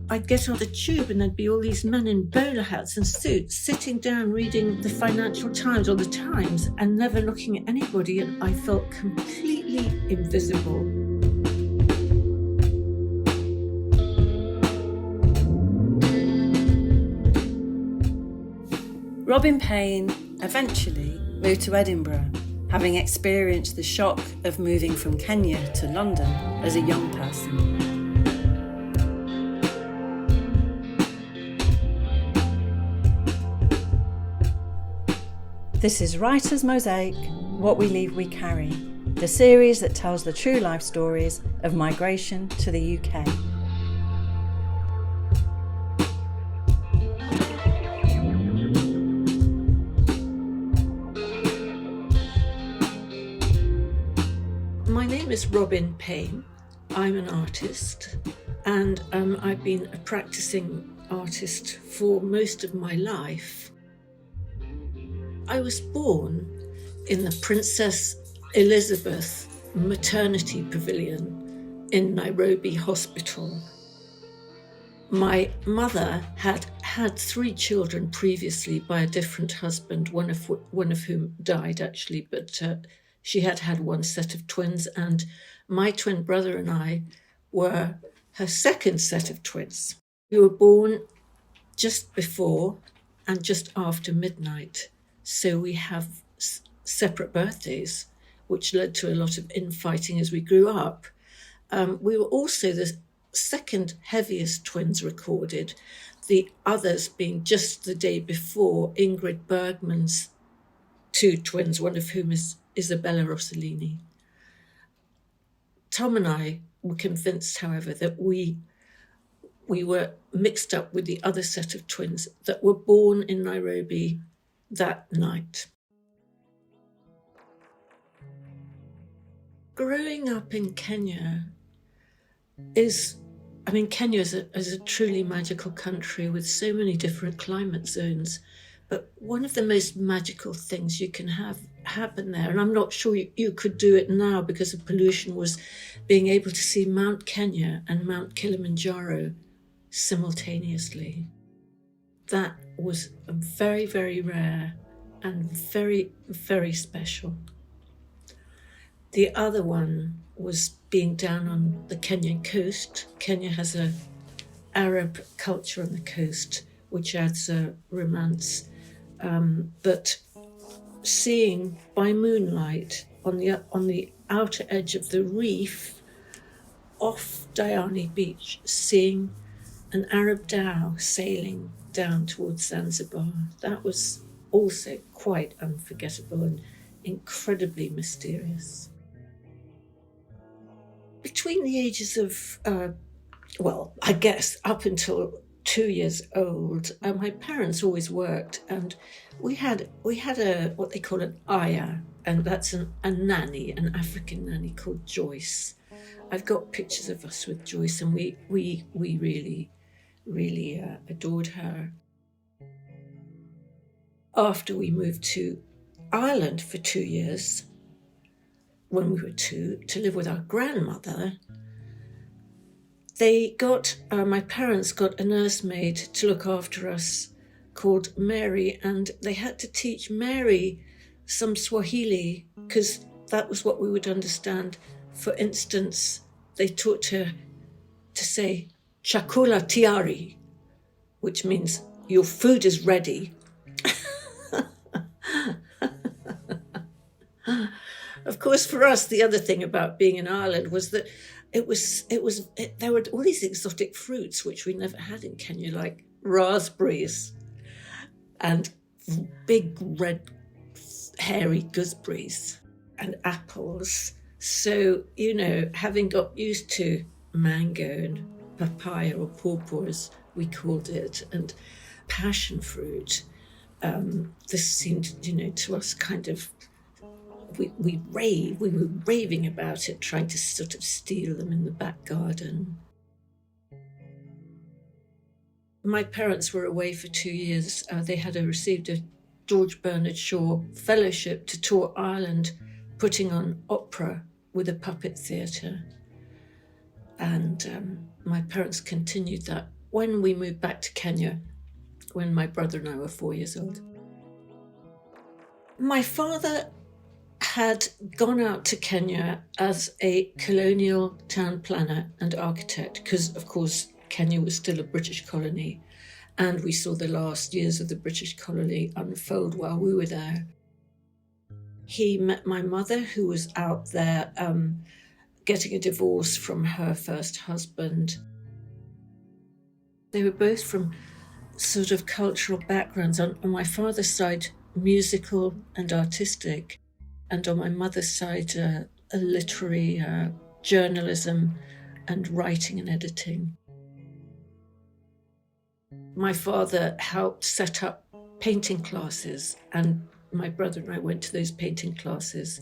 I'd get on the tube and there'd be all these men in bowler hats and suits sitting down reading the Financial Times or the Times and never looking at anybody, and I felt completely invisible. Robin Paine eventually moved to Edinburgh, having experienced the shock of moving from Kenya to London as a young person. This is Writer's Mosaic, What We Leave We Carry, the series that tells the true life stories of migration to the UK. My name is Robin Paine. I'm an artist, and I've been a practicing artist for most of my life. I was born in the Princess Elizabeth Maternity Pavilion in Nairobi Hospital. My mother had had 3 children previously by a different husband, one of whom died actually, but she had had one set of twins, and my twin brother and I were her second set of twins. We were born just before and just after midnight. So we have separate birthdays, which led to a lot of infighting as we grew up. We were also the second heaviest twins recorded, the others being just the day before Ingrid Bergman's 2 twins, one of whom is Isabella Rossellini. Tom and I were convinced, however, that we were mixed up with the other set of twins that were born in Nairobi that night. Growing up in Kenya Kenya is a truly magical country with so many different climate zones, but one of the most magical things you can have happen there, and I'm not sure you could do it now because of pollution, was being able to see Mount Kenya and Mount Kilimanjaro simultaneously. That was very, very rare and very, very special. The other one was being down on the Kenyan coast. Kenya has an Arab culture on the coast, which adds a romance. But seeing by moonlight on the outer edge of the reef off Diani Beach, seeing an Arab dhow sailing down towards Zanzibar, that was also quite unforgettable and incredibly mysterious. Between the ages of, I guess up until 2 years old, my parents always worked, and we had a what they call an aya, and that's a nanny, an African nanny called Joyce. I've got pictures of us with Joyce, and we really adored her. After we moved to Ireland for 2 years, when we were 2, to live with our grandmother, my parents got a nursemaid to look after us called Mary, and they had to teach Mary some Swahili because that was what we would understand. For instance, they taught her to say chakula tiari, which means your food is ready. Of course, for us, the other thing about being in Ireland was that there were all these exotic fruits which we never had in Kenya, like raspberries and big red hairy gooseberries and apples. So, having got used to mango and papaya, or pawpaw as we called it, and passion fruit, this seemed, to us kind of, we were raving about it, trying to sort of steal them in the back garden. My parents were away for 2 years. They had received a George Bernard Shaw fellowship to tour Ireland, putting on opera with a puppet theatre. And my parents continued that when we moved back to Kenya, when my brother and I were 4 years old. My father had gone out to Kenya as a colonial town planner and architect because, of course, Kenya was still a British colony, and we saw the last years of the British colony unfold while we were there. He met my mother, who was out there getting a divorce from her first husband. They were both from sort of cultural backgrounds. On my father's side, musical and artistic, and on my mother's side, a literary journalism and writing and editing. My father helped set up painting classes, and my brother and I went to those painting classes.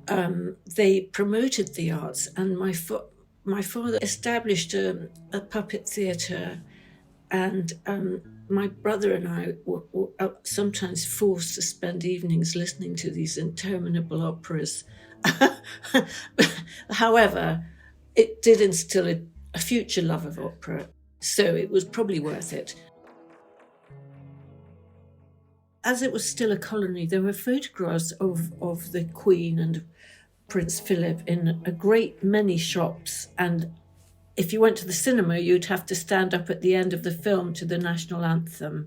They promoted the arts, and my father established a puppet theatre, and my brother and I were sometimes forced to spend evenings listening to these interminable operas. However, it did instill a future love of opera, so it was probably worth it. As it was still a colony, there were photographs of the Queen and Prince Philip in a great many shops, and if you went to the cinema, you'd have to stand up at the end of the film to the national anthem.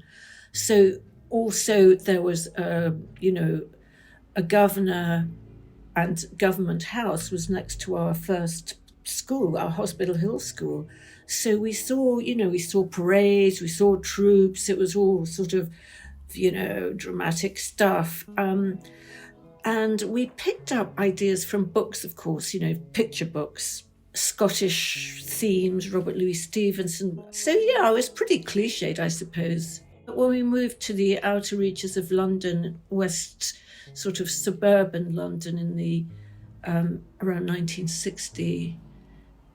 So also there was, a governor, and Government House was next to our first school, our Hospital Hill School. So we saw parades, we saw troops. It was all sort of, dramatic stuff. And we picked up ideas from books, of course, picture books, Scottish themes, Robert Louis Stevenson. So yeah, it was pretty cliched, I suppose. But when we moved to the outer reaches of London, west, sort of suburban London in the around 1960,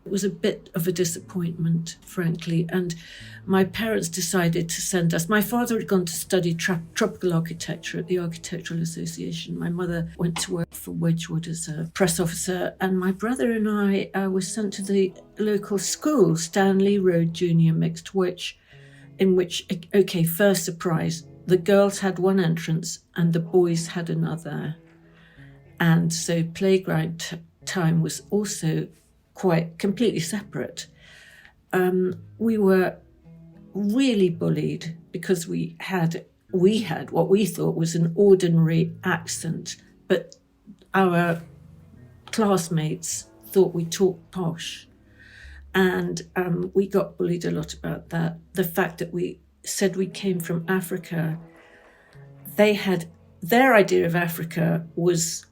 it was a bit of a disappointment, frankly. And my parents decided to send us. My father had gone to study tropical architecture at the Architectural Association. My mother went to work for Wedgwood as a press officer. And my brother and I were sent to the local school, Stanley Road Junior Mixed, in which, first surprise, the girls had one entrance and the boys had another. And so playground time was also quite completely separate. We were really bullied because we had what we thought was an ordinary accent, but our classmates thought we talked posh. And we got bullied a lot about that. The fact that we said we came from Africa, their idea of Africa was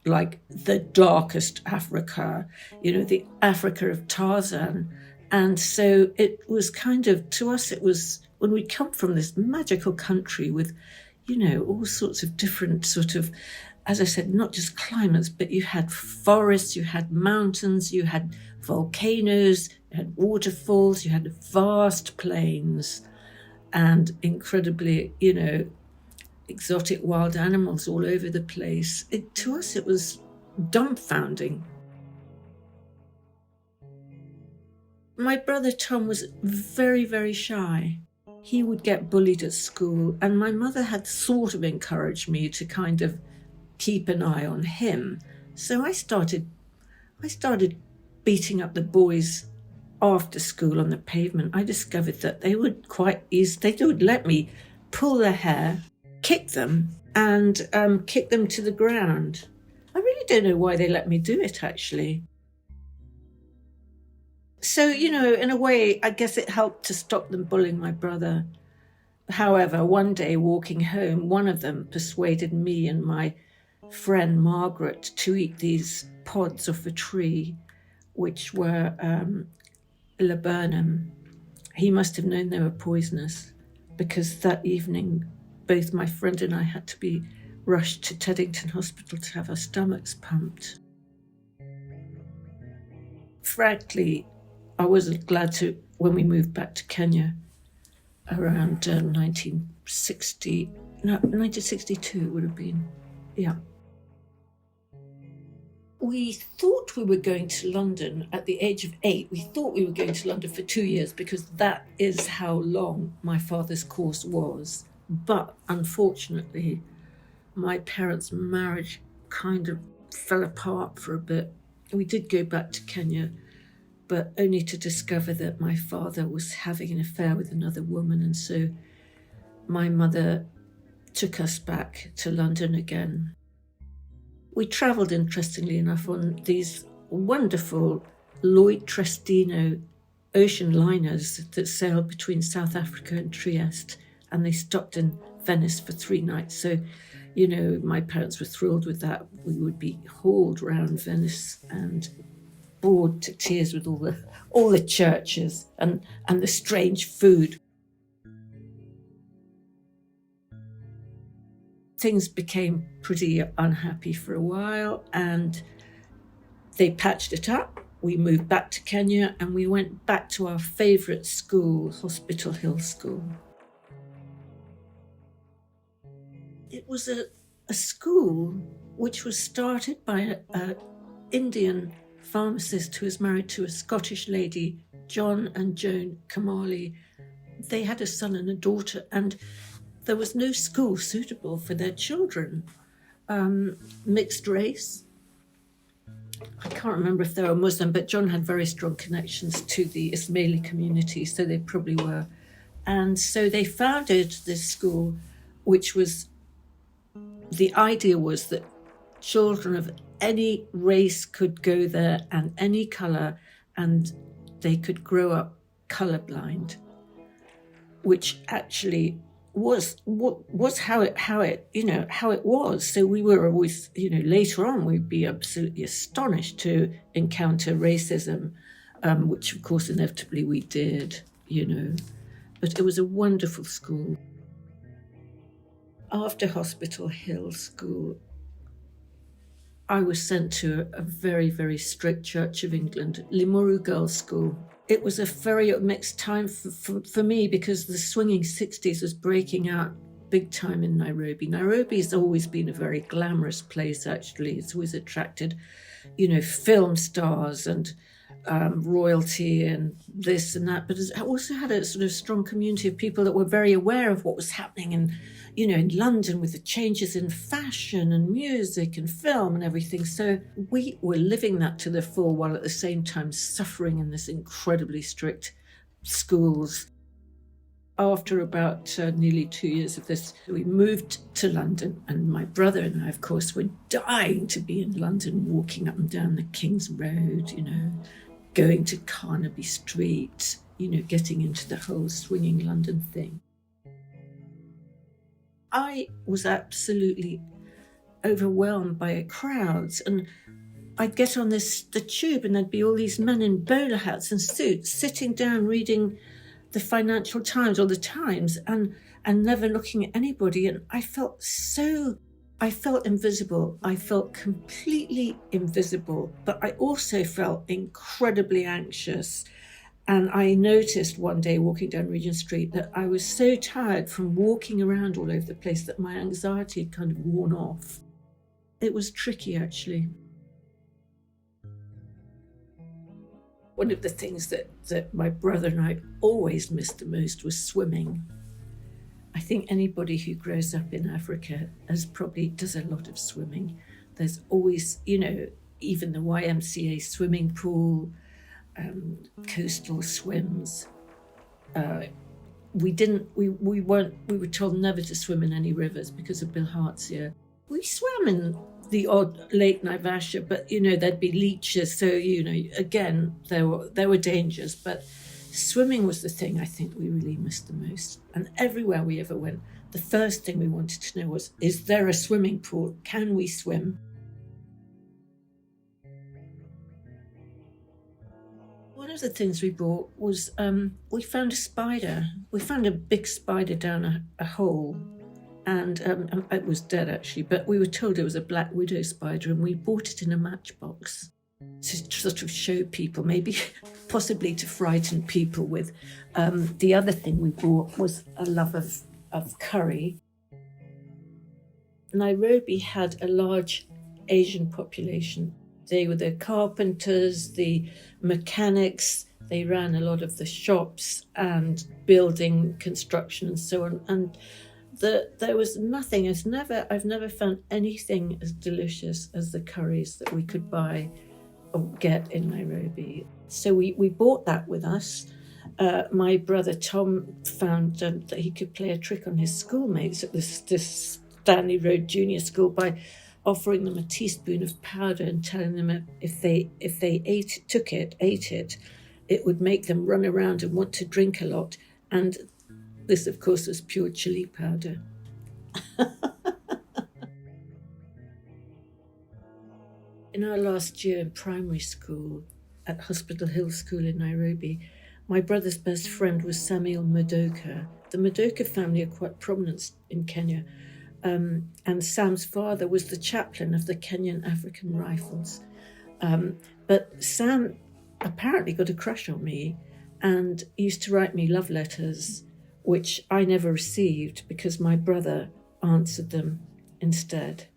like the darkest Africa, the Africa of Tarzan. And so it was kind of, to us, it was when we come from this magical country with, all sorts of different sort of, as I said, not just climates, but you had forests, you had mountains, you had volcanoes, you had waterfalls, you had vast plains, and incredibly, exotic wild animals all over the place. To us, it was dumbfounding. My brother Tom was very, very shy. He would get bullied at school, and my mother had sort of encouraged me to kind of keep an eye on him. So I started beating up the boys after school on the pavement. I discovered that they would they would let me pull their hair, kick them, and kick them to the ground. I really don't know why they let me do it, actually. So, in a way, I guess it helped to stop them bullying my brother. However, one day walking home, one of them persuaded me and my friend Margaret to eat these pods off a tree, which were laburnum. He must have known they were poisonous, because that evening both my friend and I had to be rushed to Teddington Hospital to have our stomachs pumped. Frankly, I wasn't glad to, when we moved back to Kenya around 1962 it would have been, yeah. We thought we were going to London at the age of 8. We thought we were going to London for 2 years because that is how long my father's course was. But unfortunately, my parents' marriage kind of fell apart for a bit. We did go back to Kenya, but only to discover that my father was having an affair with another woman. And so my mother took us back to London again. We travelled, interestingly enough, on these wonderful Lloyd Trestino ocean liners that sailed between South Africa and Trieste, and they stopped in Venice for 3 nights. So, you know, my parents were thrilled with that. We would be hauled round Venice and bored to tears with all the churches and the strange food. Things became pretty unhappy for a while, and they patched it up. We moved back to Kenya and we went back to our favourite school, Hospital Hill School. It was a school which was started by an Indian pharmacist who was married to a Scottish lady, John and Joan Kamali. They had a son and a daughter, and there was no school suitable for their children. Mixed race. I can't remember if they were Muslim, but John had very strong connections to the Ismaili community, so they probably were. And so they founded this school, which was, the idea was that children of any race could go there and any colour, and they could grow up colourblind, which actually was how it was. So we were always, later on we'd be absolutely astonished to encounter racism, which of course inevitably we did, but it was a wonderful school. After Hospital Hill School, I was sent to a very, very strict Church of England, Limuru Girls' School. It was a very mixed time for me because the swinging 60s was breaking out big time in Nairobi. Nairobi has always been a very glamorous place, actually. It's always attracted, film stars and royalty and this and that, but it also had a sort of strong community of people that were very aware of what was happening in London with the changes in fashion and music and film and everything. So we were living that to the full while at the same time suffering in this incredibly strict schools. After about nearly 2 years of this, we moved to London, and my brother and I, of course, were dying to be in London, walking up and down the King's Road, going to Carnaby Street, getting into the whole swinging London thing. I was absolutely overwhelmed by crowds, and I'd get on the tube and there'd be all these men in bowler hats and suits sitting down reading the Financial Times or the Times and never looking at anybody. And I felt invisible. I felt completely invisible, but I also felt incredibly anxious. And I noticed one day walking down Regent Street that I was so tired from walking around all over the place that my anxiety had kind of worn off. It was tricky, actually. One of the things that my brother and I always missed the most was swimming. I think anybody who grows up in Africa does a lot of swimming. There's always, even the YMCA swimming pool, coastal swims. We were told never to swim in any rivers because of bilharzia. We swam in the odd Lake Naivasha, but there'd be leeches, so again there were dangers, but swimming was the thing I think we really missed the most. And everywhere we ever went, the first thing we wanted to know was, is there a swimming pool? Can we swim? One of the things we bought was we found a spider. We found a big spider down a hole, and it was dead actually, but we were told it was a black widow spider, and we bought it in a matchbox to sort of show people, maybe possibly to frighten people with. The other thing we bought was a love of curry. Nairobi had a large Asian population, They were the carpenters, the mechanics. They ran a lot of the shops and building construction and so on. And there was nothing. I've never found anything as delicious as the curries that we could buy or get in Nairobi. So we bought that with us. My brother Tom found that he could play a trick on his schoolmates at this Stanley Road Junior School by offering them a teaspoon of powder and telling them if they ate it, it would make them run around and want to drink a lot. And this, of course, was pure chili powder. In our last year in primary school at Hospital Hill School in Nairobi, my brother's best friend was Samuel Madoka. The Madoka family are quite prominent in Kenya, and Sam's father was the chaplain of the Kenyan African Rifles. But Sam apparently got a crush on me and used to write me love letters, which I never received because my brother answered them instead.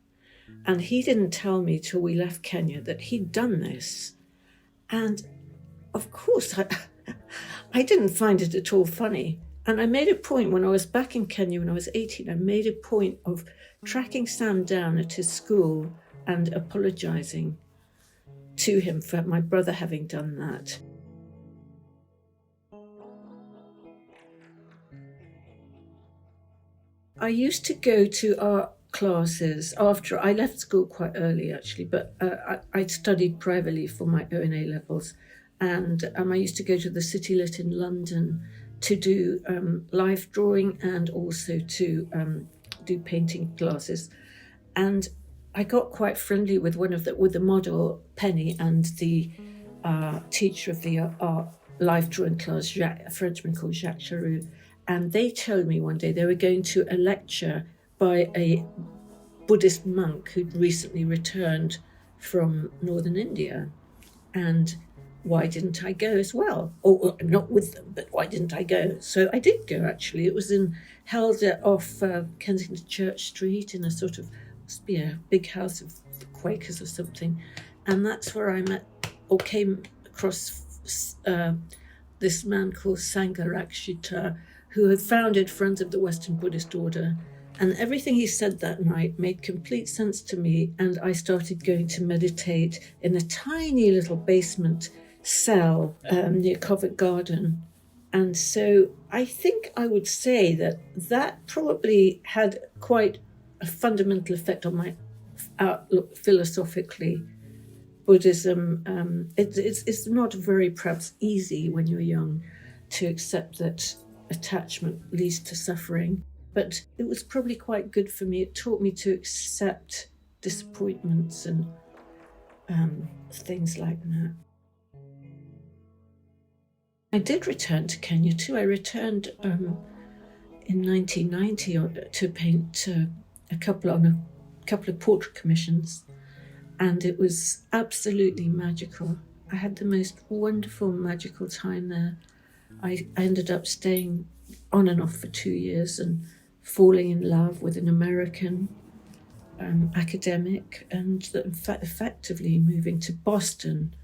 And he didn't tell me till we left Kenya that he'd done this. And of course, I didn't find it at all funny. And I made a point when I was back in Kenya when I was 18, I made a point of tracking Sam down at his school and apologising to him for my brother having done that. I used to go to art classes after I left school quite early, actually, but I studied privately for my O&A levels, and I used to go to the City Lit in London to do life drawing and also to do painting classes. And I got quite friendly with with the model Paine and the teacher of the art life drawing class, a Frenchman called Jacques Charoux. And they told me one day they were going to a lecture by a Buddhist monk who'd recently returned from northern India. And why didn't I go as well? Or not with them, but why didn't I go? So I did go, actually. It was held off Kensington Church Street in a sort of, must be a big house of the Quakers or something. And that's where I met or came across this man called Sangharakshita, who had founded Friends of the Western Buddhist Order. And everything he said that night made complete sense to me, and I started going to meditate in a tiny little basement cell near Covent Garden. And so I think I would say that probably had quite a fundamental effect on my outlook philosophically. Buddhism, it's not very perhaps easy when you're young to accept that attachment leads to suffering, but it was probably quite good for me. It taught me to accept disappointments and things like that. I did return to Kenya too. I returned in 1990 to paint a couple of portrait commissions, and it was absolutely magical. I had the most wonderful, magical time there. I ended up staying on and off for 2 years and falling in love with an American academic, and effectively moving to Boston.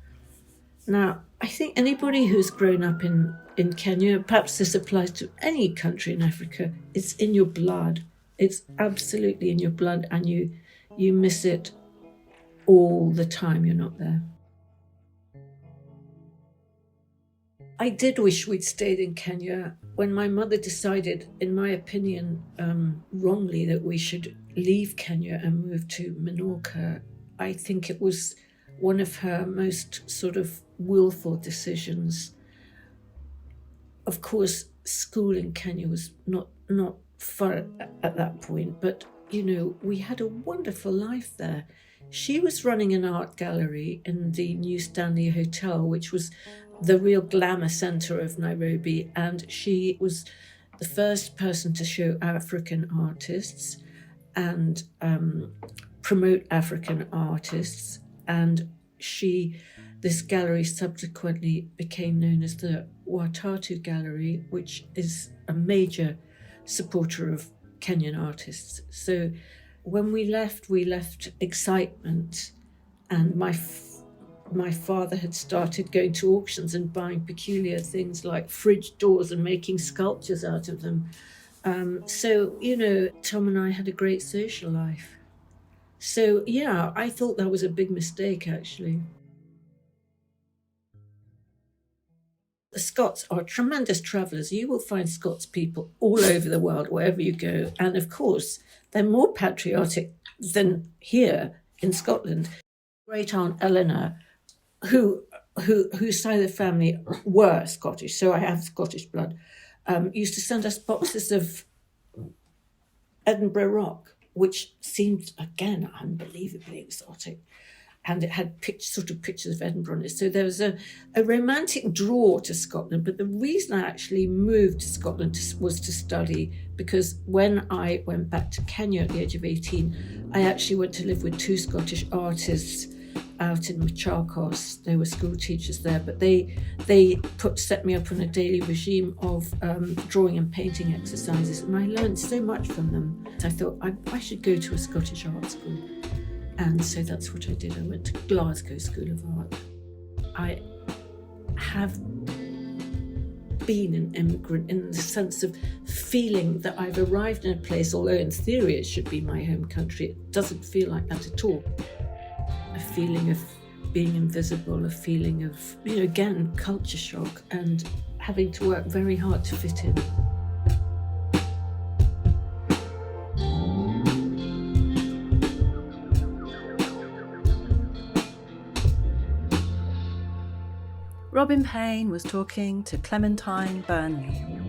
Now, I think anybody who's grown up in Kenya, perhaps this applies to any country in Africa, it's in your blood. It's absolutely in your blood, and you miss it all the time you're not there. I did wish we'd stayed in Kenya. When my mother decided, in my opinion, wrongly, that we should leave Kenya and move to Menorca, I think it was one of her most sort of willful decisions. Of course, school in Kenya was not far at that point, but, we had a wonderful life there. She was running an art gallery in the New Stanley Hotel, which was the real glamour centre of Nairobi, and she was the first person to show African artists and promote African artists. And this gallery subsequently became known as the Watatu Gallery, which is a major supporter of Kenyan artists. So when we left excitement, and my My father had started going to auctions and buying peculiar things like fridge doors and making sculptures out of them. So, Tom and I had a great social life. So, yeah, I thought that was a big mistake, actually. The Scots are tremendous travellers. You will find Scots people all over the world, wherever you go. And of course, they're more patriotic than here in Scotland. Great Aunt Eleanor, whose side of the family were Scottish, so I have Scottish blood, used to send us boxes of Edinburgh rock, which seemed, again, unbelievably exotic. And it had sort of pictures of Edinburgh on it. So there was a romantic draw to Scotland. But the reason I actually moved to Scotland was to study, because when I went back to Kenya at the age of 18, I actually went to live with two Scottish artists out in Machakos. They were school teachers there, but they set me up on a daily regime of drawing and painting exercises, and I learned so much from them. I thought I should go to a Scottish art school. And so that's what I did. I went to Glasgow School of Art. I have been an immigrant in the sense of feeling that I've arrived in a place, although in theory it should be my home country, it doesn't feel like that at all. A feeling of being invisible, a feeling of, again, culture shock and having to work very hard to fit in. Robin Paine was talking to Clementine Burnley.